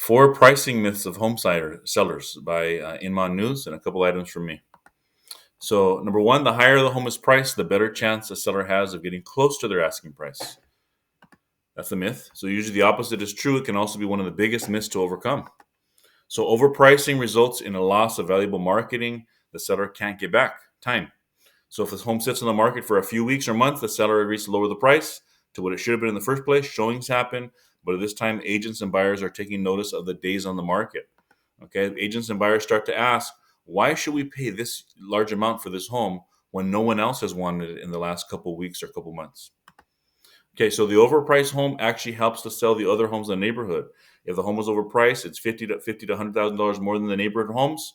Four pricing myths of sellers by Inman News, and a couple items from me. So, number one, the higher the home is priced, the better chance a seller has of getting close to their asking price. That's a myth. So, usually the opposite is true. It can also be one of the biggest myths to overcome. So, overpricing results in a loss of valuable marketing the seller can't get back time. So, if this home sits on the market for a few weeks or months, the seller agrees to lower the price to what it should have been in the first place. Showings happen, but at this time, agents and buyers are taking notice of the days on the market. Okay, agents and buyers start to ask, why should we pay this large amount for this home when no one else has wanted it in the last couple weeks or couple months? Okay, so the overpriced home actually helps to sell the other homes in the neighborhood. If the home is overpriced, it's fifty to $100,000 more than the neighborhood homes.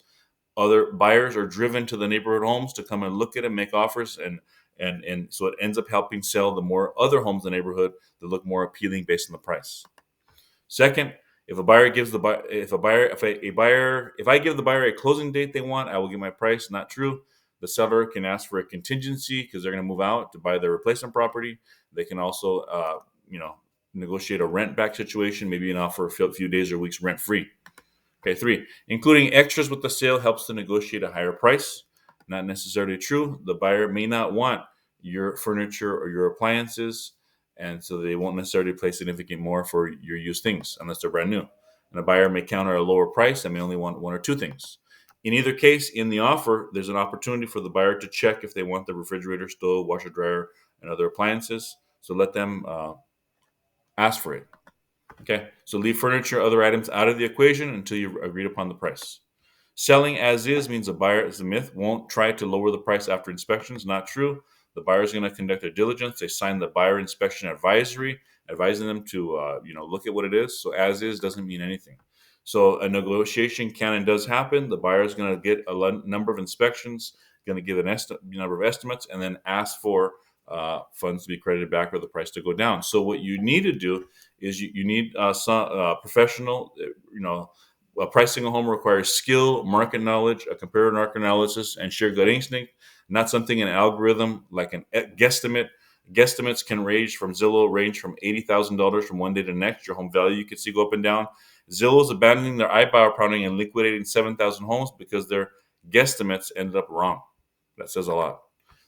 Other buyers are driven to the neighborhood homes to come and look at it, make offers, and so it ends up helping sell the more other homes in the neighborhood that look more appealing based on the price. Second, if a buyer gives the buyer if a buyer if a buyer if I give the buyer a closing date they want, I will get my price. Not true. The seller can ask for a contingency because they're going to move out to buy their replacement property. They can also, negotiate a rent back situation, maybe an offer a few days or weeks rent free. Okay, three, including extras with the sale helps to negotiate a higher price. Not necessarily true. The buyer may not want your furniture or your appliances, and so they won't necessarily pay significant more for your used things unless they're brand new. And a buyer may counter a lower price and may only want one or two things. In either case, in the offer, there's an opportunity for the buyer to check if they want the refrigerator, stove, washer, dryer, and other appliances. So let them ask for it. Okay, so leave furniture, other items out of the equation until you've agreed upon the price. Selling as is means a buyer, is a myth, won't try to lower the price after inspections. Not true. The buyer is going to conduct their diligence. They sign the buyer inspection advisory, advising them to look at what it is. So as is doesn't mean anything. So a negotiation can and does happen. The buyer is going to get a number of inspections, going to give an number of estimates, and then ask for funds to be credited back or the price to go down. So what you need to do is you need some professional, pricing a home requires skill, market knowledge, a comparative market analysis, and sheer gut instinct, not something an algorithm like an guesstimate. Guesstimates can range from $80,000 from one day to the next. Your home value you can see go up and down. Zillow is abandoning their eyebrow pounding and liquidating 7,000 homes because their guesstimates ended up wrong. That says a lot.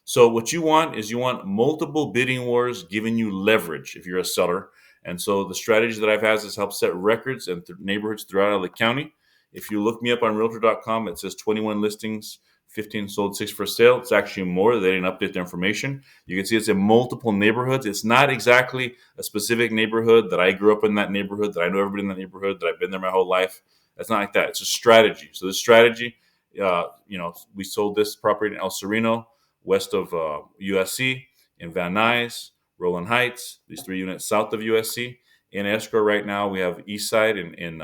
So what you want is multiple bidding wars giving you leverage if you're a seller. And so the strategy that I've had is help set records in neighborhoods throughout the county. If you look me up on Realtor.com, it says 21 listings, 15 sold, 6 for sale. It's actually more. They didn't update the information. You can see it's in multiple neighborhoods. It's not exactly a specific neighborhood that I grew up in that neighborhood, that I know everybody in that neighborhood, that I've been there my whole life. It's not like that. It's a strategy. So this strategy, we sold this property in El Sereno, west of USC, in Van Nuys, Roland Heights, these 3 units south of USC. In escrow right now, we have Eastside in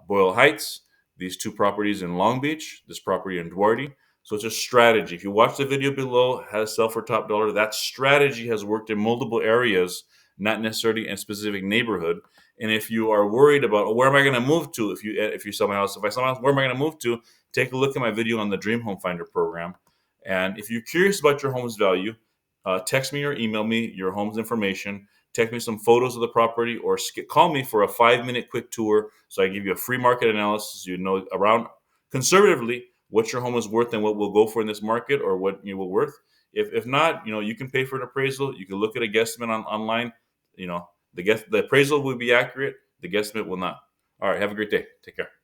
Boyle Heights, these 2 properties in Long Beach, this property in Duarte. So it's a strategy. If you watch the video below, how to sell for top dollar, that strategy has worked in multiple areas, not necessarily in a specific neighborhood. And if you are worried about where am I going to move to if you sell my house, if I sell my house, where am I going to move to? Take a look at my video on the Dream Home Finder program. And if you're curious about your home's value, text me or email me your home's information. Text me some photos of the property or call me for a 5-minute quick tour so I give you a free market analysis. You know around conservatively what your home is worth and what will go for in this market or what you will worth. If not, you can pay for an appraisal. You can look at a guesstimate online. The appraisal will be accurate. The guesstimate will not. All right. Have a great day. Take care.